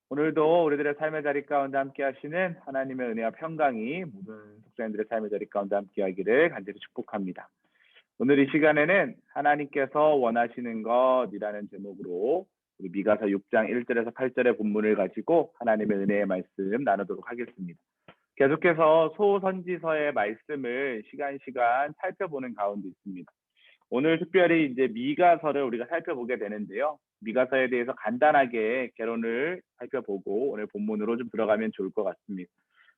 오늘도 우리들의 삶의 자리 가운데 함께 하시는 하나님의 은혜와 평강이 모든 속사님들의 삶의 자리 가운데 함께 하기를 간절히 축복합니다. 오늘 이 시간에는 하나님께서 원하시는 것이라는 제목으로 우리 미가서 6장 1절에서 8절의 본문을 가지고 하나님의 은혜의 말씀 나누도록 하겠습니다. 계속해서 소선지서의 말씀을 시간 살펴보는 가운데 있습니다. 오늘 특별히 이제 미가서를 우리가 살펴보게 되는데요. 미가서에 대해서 간단하게 개론을 살펴보고 오늘 본문으로 좀 들어가면 좋을 것 같습니다.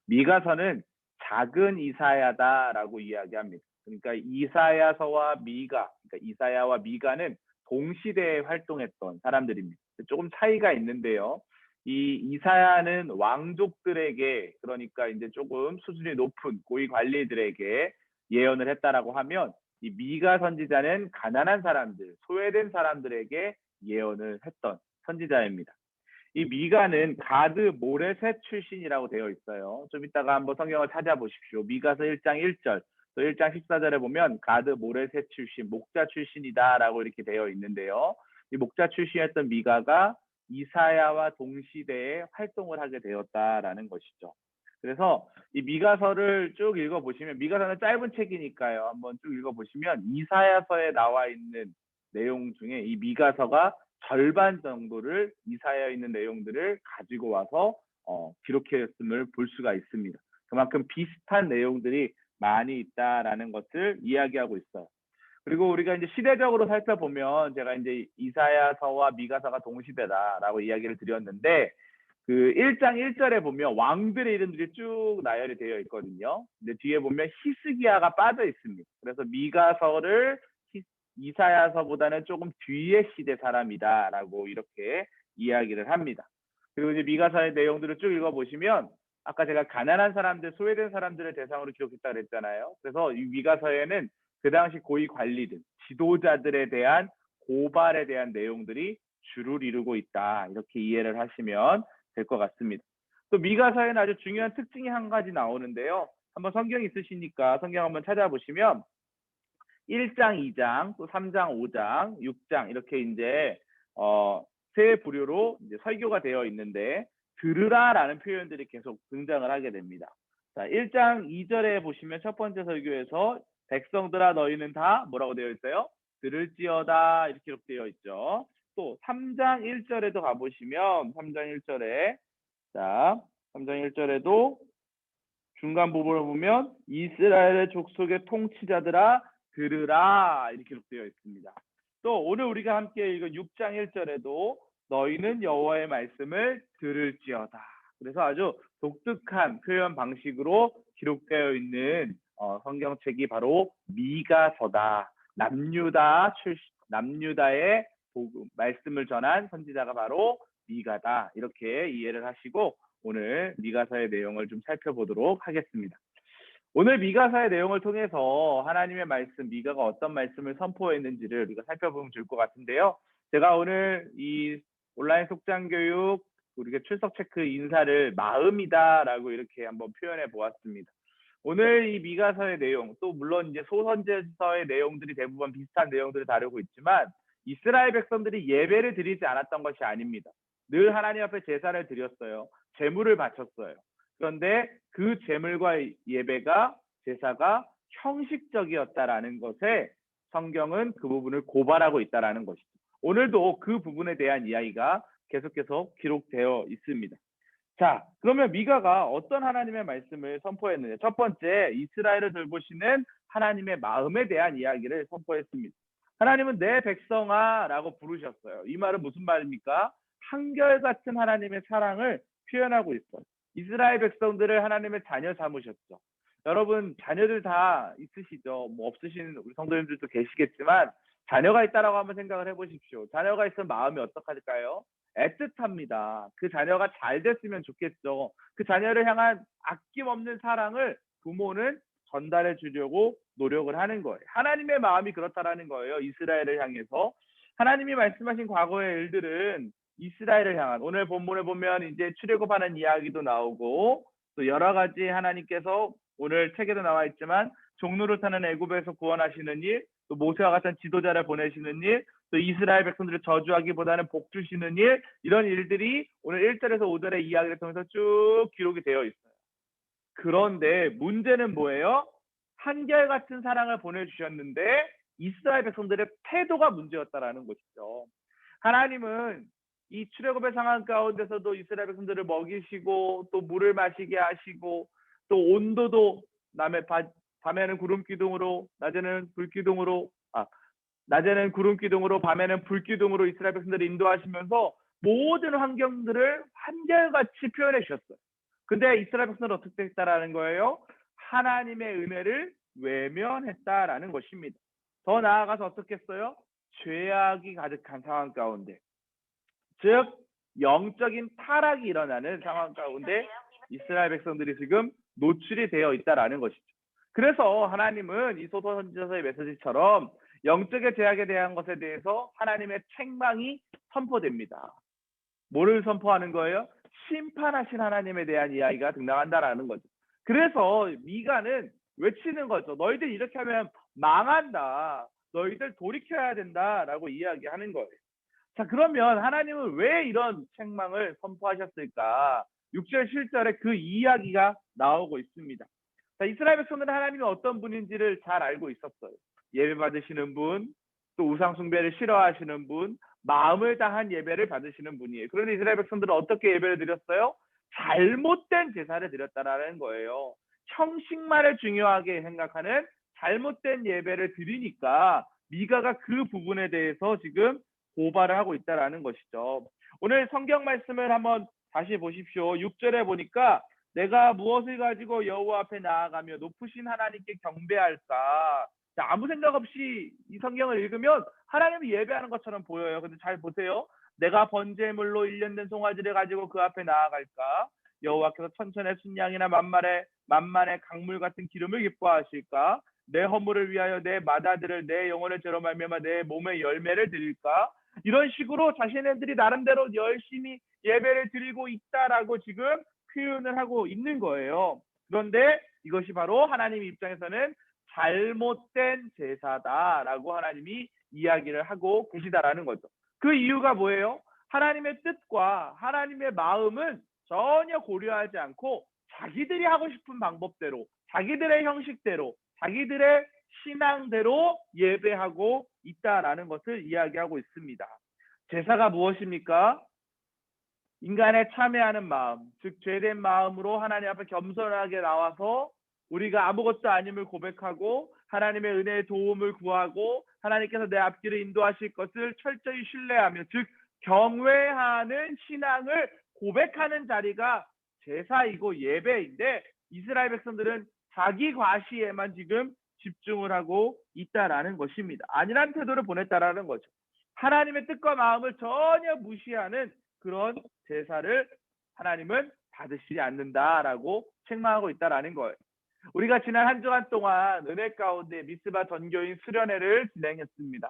미가서는 작은 이사야다라고 이야기합니다. 그러니까 이사야서와 미가, 그러니까 이사야와 미가는 동시대에 활동했던 사람들입니다. 조금 차이가 있는데요. 이 이사야는 왕족들에게, 그러니까 이제 조금 수준이 높은 고위 관리들에게 예언을 했다라고 하면, 이 미가 선지자는 가난한 사람들, 소외된 사람들에게 예언을 했던 선지자입니다. 이 미가는 가드 모레셋 출신이라고 되어 있어요. 좀 이따가 한번 성경을 찾아보십시오. 미가서 1장 1절, 또 1장 14절에 보면 가드 모레셋 출신, 목자 출신이다라고 이렇게 되어 있는데요. 이 목자 출신이었던 미가가 이사야와 동시대에 활동을 하게 되었다라는 것이죠. 그래서 이 미가서를 쭉 읽어보시면, 미가서는 짧은 책이니까요. 한번 쭉 읽어보시면 이사야서에 나와 있는 내용 중에 이 미가서가 절반 정도를 이사야에 있는 내용들을 가지고 와서 기록했음을 볼 수가 있습니다. 그만큼 비슷한 내용들이 많이 있다라는 것을 이야기하고 있어요. 그리고 우리가 이제 시대적으로 살펴보면, 제가 이제 이사야서와 미가서가 동시대다라고 이야기를 드렸는데, 그 1장 1절에 보면 왕들의 이름들이 쭉 나열이 되어 있거든요. 근데 뒤에 보면 히스기야가 빠져 있습니다. 그래서 미가서를 이사야서보다는 조금 뒤의 시대 사람이다라고 이렇게 이야기를 합니다. 그리고 이제 미가서의 내용들을 쭉 읽어보시면, 아까 제가 가난한 사람들, 소외된 사람들을 대상으로 기록했다 그랬잖아요. 그래서 이 미가서에는 그 당시 고위 관리들, 지도자들에 대한 고발에 대한 내용들이 주를 이루고 있다, 이렇게 이해를 하시면 될 것 같습니다. 또 미가서에는 아주 중요한 특징이 한 가지 나오는데요. 한번 성경 있으시니까 성경 한번 찾아보시면 1장, 2장, 또 3장, 5장, 6장 이렇게 이제 세 부류로 이제 설교가 되어 있는데, 들으라라는 표현들이 계속 등장을 하게 됩니다. 자, 1장 2절에 보시면 첫 번째 설교에서 백성들아 너희는 다 뭐라고 되어 있어요? 들을지어다, 이렇게 기록되어 있죠. 또 3장 1절에도 가보시면 3장 1절에, 자, 3장 1절에도 중간 부분을 보면 이스라엘의 족속의 통치자들아 들으라, 이렇게 기록되어 있습니다. 또 오늘 우리가 함께 읽은 6장 1절에도 너희는 여호와의 말씀을 들을지어다. 그래서 아주 독특한 표현 방식으로 기록되어 있는 성경책이 바로 미가서다. 남유다의 말씀을 전한 선지자가 바로 미가다, 이렇게 이해를 하시고 오늘 미가서의 내용을 좀 살펴보도록 하겠습니다. 오늘 미가서의 내용을 통해서 하나님의 말씀, 미가가 어떤 말씀을 선포했는지를 우리가 살펴보면 좋을 것 같은데요. 제가 오늘 이 온라인 속장교육 우리가 출석 체크 인사를 마음이다라고 이렇게 한번 표현해 보았습니다. 오늘 이 미가서의 내용, 또 물론 이제 소선지서의 내용들이 대부분 비슷한 내용들을 다루고 있지만, 이스라엘 백성들이 예배를 드리지 않았던 것이 아닙니다. 늘 하나님 앞에 제사를 드렸어요. 제물을 바쳤어요. 그런데 그 제물과 예배가, 제사가 형식적이었다라는 것에 성경은 그 부분을 고발하고 있다라는 것이죠. 오늘도 그 부분에 대한 이야기가 계속해서 기록되어 있습니다. 자, 그러면 미가가 어떤 하나님의 말씀을 선포했느냐? 첫 번째, 이스라엘을 돌보시는 하나님의 마음에 대한 이야기를 선포했습니다. 하나님은 내 백성아 라고 부르셨어요. 이 말은 무슨 말입니까? 한결같은 하나님의 사랑을 표현하고 있어요. 이스라엘 백성들을 하나님의 자녀 삼으셨죠. 여러분 자녀들 다 있으시죠? 뭐 없으신 우리 성도님들도 계시겠지만, 자녀가 있다라고 한번 생각을 해보십시오. 자녀가 있으면 마음이 어떡할까요? 애틋합니다. 그 자녀가 잘 됐으면 좋겠죠. 그 자녀를 향한 아낌없는 사랑을 부모는 전달해 주려고 노력을 하는 거예요. 하나님의 마음이 그렇다라는 거예요. 이스라엘을 향해서. 하나님이 말씀하신 과거의 일들은 이스라엘을 향한, 오늘 본문에 보면 이제 출애굽하는 이야기도 나오고, 또 여러 가지 하나님께서 오늘 책에도 나와 있지만 종로를 타는 애굽에서 구원하시는 일, 또 모세와 같은 지도자를 보내시는 일, 또 이스라엘 백성들을 저주하기보다는 복 주시는 일, 이런 일들이 오늘 1절에서 5절의 이야기를 통해서 쭉 기록이 되어 있어요. 그런데 문제는 뭐예요? 한결같은 사랑을 보내주셨는데 이스라엘 백성들의 태도가 문제였다라는 것이죠. 하나님은 이 출애굽의 상황 가운데서도 이스라엘 백성들을 먹이시고 또 물을 마시게 하시고 또 온도도 밤에는 구름 기둥으로 낮에는 구름 기둥으로 밤에는 불 기둥으로 이스라엘 백성들을 인도하시면서 모든 환경들을 한결같이 표현해 주셨어요. 근데 이스라엘 백성들은 어떻게 했다라는 거예요? 하나님의 은혜를 외면했다라는 것입니다. 더 나아가서 어떻게 했어요? 죄악이 가득한 상황 가운데, 즉 영적인 타락이 일어나는 상황 가운데 이스라엘 백성들이 지금 노출이 되어 있다라는 것이죠. 그래서 하나님은 이 소서 선지자서의 메시지처럼 영적의 죄악에 대한 것에 대해서 하나님의 책망이 선포됩니다. 뭐를 선포하는 거예요? 심판하신 하나님에 대한 이야기가 등장한다라는 거죠. 그래서 미가는 외치는 거죠. 너희들 이렇게 하면 망한다. 너희들 돌이켜야 된다라고 이야기하는 거예요. 자, 그러면 하나님은 왜 이런 책망을 선포하셨을까? 6절, 7절에 그 이야기가 나오고 있습니다. 자, 이스라엘 백성들은 하나님이 어떤 분인지를 잘 알고 있었어요. 예배 받으시는 분, 또 우상 숭배를 싫어하시는 분, 마음을 다한 예배를 받으시는 분이에요. 그런데 이스라엘 백성들은 어떻게 예배를 드렸어요? 잘못된 제사를 드렸다라는 거예요. 형식만을 중요하게 생각하는 잘못된 예배를 드리니까 미가가 그 부분에 대해서 지금 고발을 하고 있다라는 것이죠. 오늘 성경 말씀을 한번 다시 보십시오. 6절에 보니까 내가 무엇을 가지고 여호와 앞에 나아가며 높으신 하나님께 경배할까? 자, 아무 생각 없이 이 성경을 읽으면 하나님이 예배하는 것처럼 보여요. 근데 잘 보세요. 내가 번제물로 1년 된 송아지를 가지고 그 앞에 나아갈까? 여호와께서 천천의 순양이나 만만의 강물 같은 기름을 기뻐하실까? 내 허물을 위하여 내 맏아들을 내 영혼을 죄로 말미암아 내 몸의 열매를 드릴까? 이런 식으로 자신들이 나름대로 열심히 예배를 드리고 있다라고 지금 표현을 하고 있는 거예요. 그런데 이것이 바로 하나님 입장에서는 잘못된 제사다라고 하나님이 이야기를 하고 계시다라는 거죠. 그 이유가 뭐예요? 하나님의 뜻과 하나님의 마음은 전혀 고려하지 않고 자기들이 하고 싶은 방법대로, 자기들의 형식대로, 자기들의 신앙대로 예배하고 있다라는 것을 이야기하고 있습니다. 제사가 무엇입니까? 인간의 참회하는 마음, 즉 죄된 마음으로 하나님 앞에 겸손하게 나와서 우리가 아무것도 아님을 고백하고 하나님의 은혜의 도움을 구하고 하나님께서 내 앞길을 인도하실 것을 철저히 신뢰하며, 즉 경외하는 신앙을 고백하는 자리가 제사이고 예배인데, 이스라엘 백성들은 자기 과시에만 지금 집중을 하고 있다라는 것입니다. 안일한 태도를 보냈다라는 거죠. 하나님의 뜻과 마음을 전혀 무시하는 그런 제사를 하나님은 받으시지 않는다라고 책망하고 있다라는 거예요. 우리가 지난 한 주간 동안 은혜 가운데 미스바 전교인 수련회를 진행했습니다.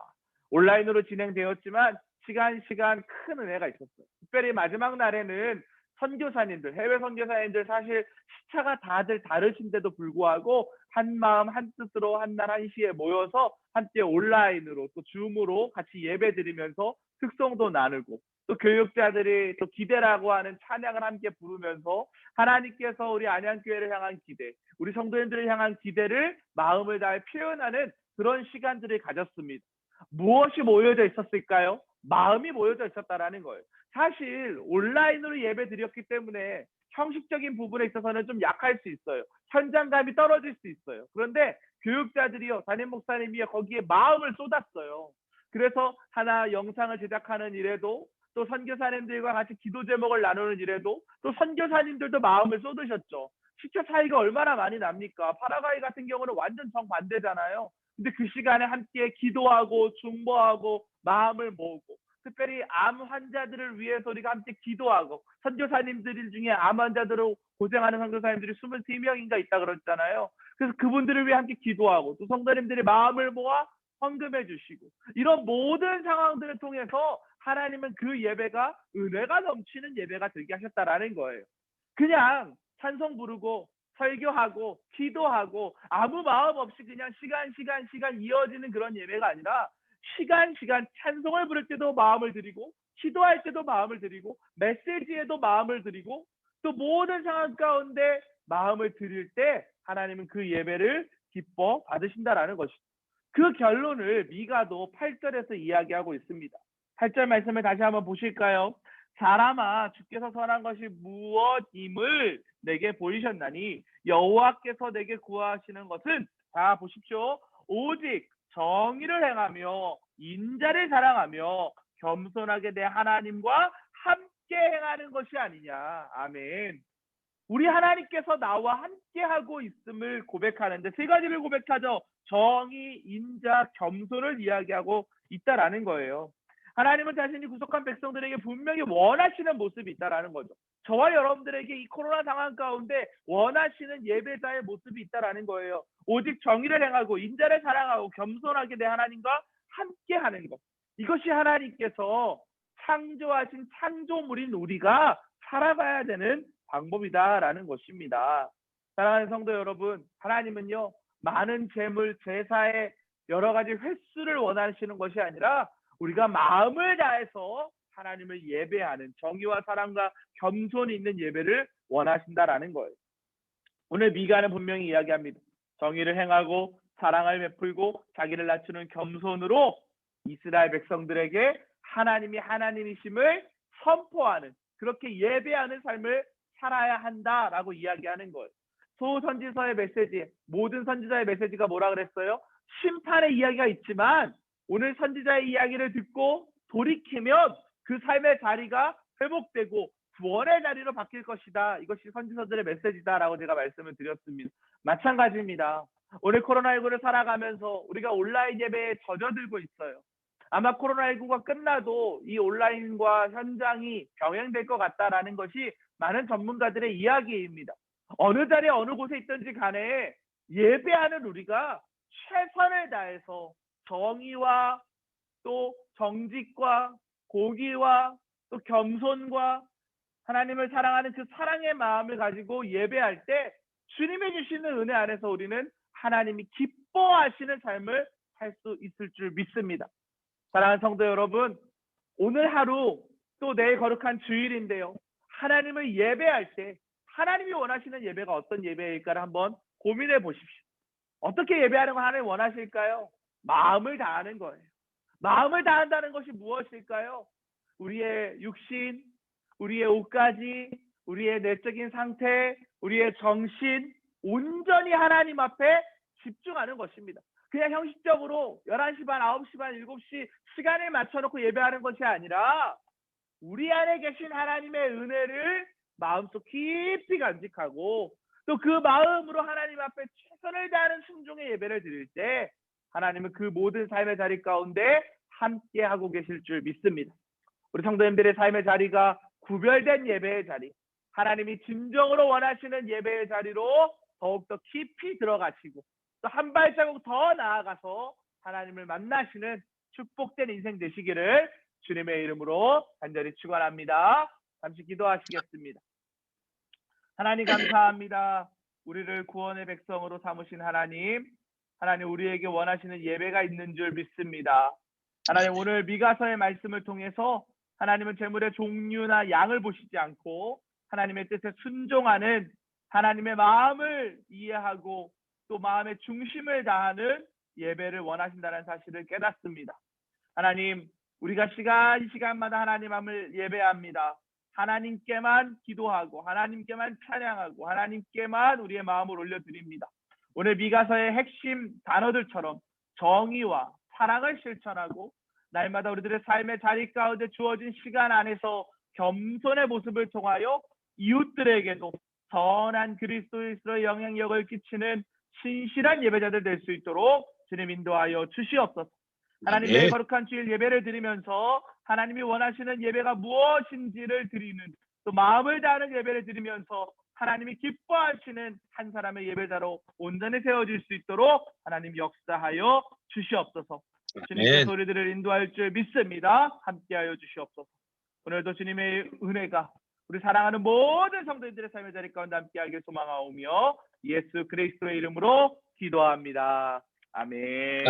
온라인으로 진행되었지만 시간 큰 은혜가 있었어요. 특별히 마지막 날에는 선교사님들, 해외 선교사님들 사실 시차가 다들 다르신데도 불구하고 한 마음 한 뜻으로 한 날 한 시에 모여서 함께 온라인으로 또 줌으로 같이 예배 드리면서 특성도 나누고, 또 교육자들이 또 기대라고 하는 찬양을 함께 부르면서 하나님께서 우리 안양교회를 향한 기대, 우리 성도님들을 향한 기대를 마음을 다해 표현하는 그런 시간들을 가졌습니다. 무엇이 모여져 있었을까요? 마음이 모여져 있었다라는 거예요. 사실 온라인으로 예배 드렸기 때문에 형식적인 부분에 있어서는 좀 약할 수 있어요. 현장감이 떨어질 수 있어요. 그런데 교육자들이요, 담임 목사님이요, 거기에 마음을 쏟았어요. 그래서 하나 영상을 제작하는 일에도, 또 선교사님들과 같이 기도 제목을 나누는 일에도 또 선교사님들도 마음을 쏟으셨죠. 시차 차이가 얼마나 많이 납니까? 파라과이 같은 경우는 완전 정반대잖아요. 근데 그 시간에 함께 기도하고 중보하고 마음을 모으고, 특별히 암 환자들을 위해서 우리가 함께 기도하고, 선교사님들 중에 암 환자들로 고생하는 선교사님들이 23명인가 있다 그랬잖아요. 그래서 그분들을 위해 함께 기도하고, 또 성도님들이 마음을 모아 헌금해 주시고, 이런 모든 상황들을 통해서 하나님은 그 예배가 은혜가 넘치는 예배가 되게 하셨다라는 거예요. 그냥 찬송 부르고 설교하고 기도하고 아무 마음 없이 그냥 시간 이어지는 그런 예배가 아니라 시간 찬송을 부를 때도 마음을 드리고 기도할 때도 마음을 드리고 메시지에도 마음을 드리고 또 모든 상황 가운데 마음을 드릴 때 하나님은 그 예배를 기뻐 받으신다라는 것이죠. 그 결론을 미가도 8절에서 이야기하고 있습니다. 8절 말씀을 다시 한번 보실까요? 사람아 주께서 선한 것이 무엇임을 내게 보이셨나니 여호와께서 내게 구하시는 것은 자 보십시오. 오직 정의를 행하며 인자를 사랑하며 겸손하게 내 하나님과 함께 행하는 것이 아니냐. 아멘. 우리 하나님께서 나와 함께 하고 있음을 고백하는데 세 가지를 고백하죠. 정의, 인자, 겸손을 이야기하고 있다라는 거예요. 하나님은 자신이 구속한 백성들에게 분명히 원하시는 모습이 있다라는 거죠. 저와 여러분들에게 이 코로나 상황 가운데 원하시는 예배자의 모습이 있다라는 거예요. 오직 정의를 행하고 인자를 사랑하고 겸손하게 내 하나님과 함께 하는 것. 이것이 하나님께서 창조하신 창조물인 우리가 살아가야 되는 방법이다라는 것입니다. 사랑하는 성도 여러분, 하나님은요 많은 재물, 제사의 여러 가지 횟수를 원하시는 것이 아니라 우리가 마음을 다해서 하나님을 예배하는 정의와 사랑과 겸손이 있는 예배를 원하신다라는 거예요. 오늘 미가는 분명히 이야기합니다. 정의를 행하고 사랑을 베풀고 자기를 낮추는 겸손으로 이스라엘 백성들에게 하나님이 하나님이심을 선포하는 그렇게 예배하는 삶을 살아야 한다라고 이야기하는 거예요. 소선지서의 메시지, 모든 선지자의 메시지가 뭐라 그랬어요? 심판의 이야기가 있지만 오늘 선지자의 이야기를 듣고 돌이키면 그 삶의 자리가 회복되고 구원의 자리로 바뀔 것이다. 이것이 선지서들의 메시지다라고 제가 말씀을 드렸습니다. 마찬가지입니다. 오늘 코로나19를 살아가면서 우리가 온라인 예배에 젖어들고 있어요. 아마 코로나19가 끝나도 이 온라인과 현장이 병행될 것 같다라는 것이 많은 전문가들의 이야기입니다. 어느 자리에 어느 곳에 있든지 간에 예배하는 우리가 최선을 다해서 정의와 또 정직과 공의와 또 겸손과 하나님을 사랑하는 그 사랑의 마음을 가지고 예배할 때 주님이 주시는 은혜 안에서 우리는 하나님이 기뻐하시는 삶을 살 수 있을 줄 믿습니다. 사랑하는 성도 여러분, 오늘 하루 또 내일 거룩한 주일인데요. 하나님을 예배할 때 하나님이 원하시는 예배가 어떤 예배일까를 한번 고민해 보십시오. 어떻게 예배하는 걸 하나님 원하실까요? 마음을 다하는 거예요. 마음을 다한다는 것이 무엇일까요? 우리의 육신, 우리의 옷가지, 우리의 내적인 상태, 우리의 정신 온전히 하나님 앞에 집중하는 것입니다. 그냥 형식적으로 11시 반, 9시 반, 7시 시간을 맞춰놓고 예배하는 것이 아니라 우리 안에 계신 하나님의 은혜를 마음속 깊이 간직하고 또 그 마음으로 하나님 앞에 최선을 다하는 순종의 예배를 드릴 때 하나님은 그 모든 삶의 자리 가운데 함께 하고 계실 줄 믿습니다. 우리 성도님들의 삶의 자리가 구별된 예배의 자리, 하나님이 진정으로 원하시는 예배의 자리로 더욱더 깊이 들어가시고 또 한 발자국 더 나아가서 하나님을 만나시는 축복된 인생 되시기를 주님의 이름으로 간절히 축원합니다. 잠시 기도하시겠습니다. 하나님 감사합니다. 우리를 구원의 백성으로 삼으신 하나님, 하나님 우리에게 원하시는 예배가 있는 줄 믿습니다. 하나님 오늘 미가서의 말씀을 통해서 하나님은 재물의 종류나 양을 보시지 않고 하나님의 뜻에 순종하는 하나님의 마음을 이해하고 또 마음의 중심을 다하는 예배를 원하신다는 사실을 깨닫습니다. 하나님 우리가 시간마다 하나님을 예배합니다. 하나님께만 기도하고 하나님께만 찬양하고 하나님께만 우리의 마음을 올려드립니다. 오늘 미가서의 핵심 단어들처럼 정의와 사랑을 실천하고 날마다 우리들의 삶의 자리 가운데 주어진 시간 안에서 겸손의 모습을 통하여 이웃들에게도 선한 그리스도인으로의 영향력을 끼치는 신실한 예배자들 될 수 있도록 주님 인도하여 주시옵소서. 하나님 내 거룩한 주일 예배를 드리면서 하나님이 원하시는 예배가 무엇인지를 드리는 또 마음을 다하는 예배를 드리면서 하나님이 기뻐하시는 한 사람의 예배자로 온전히 세워질 수 있도록 하나님 역사하여 주시옵소서. 주님께서 우리들을 인도할 줄 믿습니다. 함께하여 주시옵소서. 오늘도 주님의 은혜가 우리 사랑하는 모든 성도님들의 삶의 자리 가운데 함께하길 소망하오며 예수 그리스도의 이름으로 기도합니다. 아멘.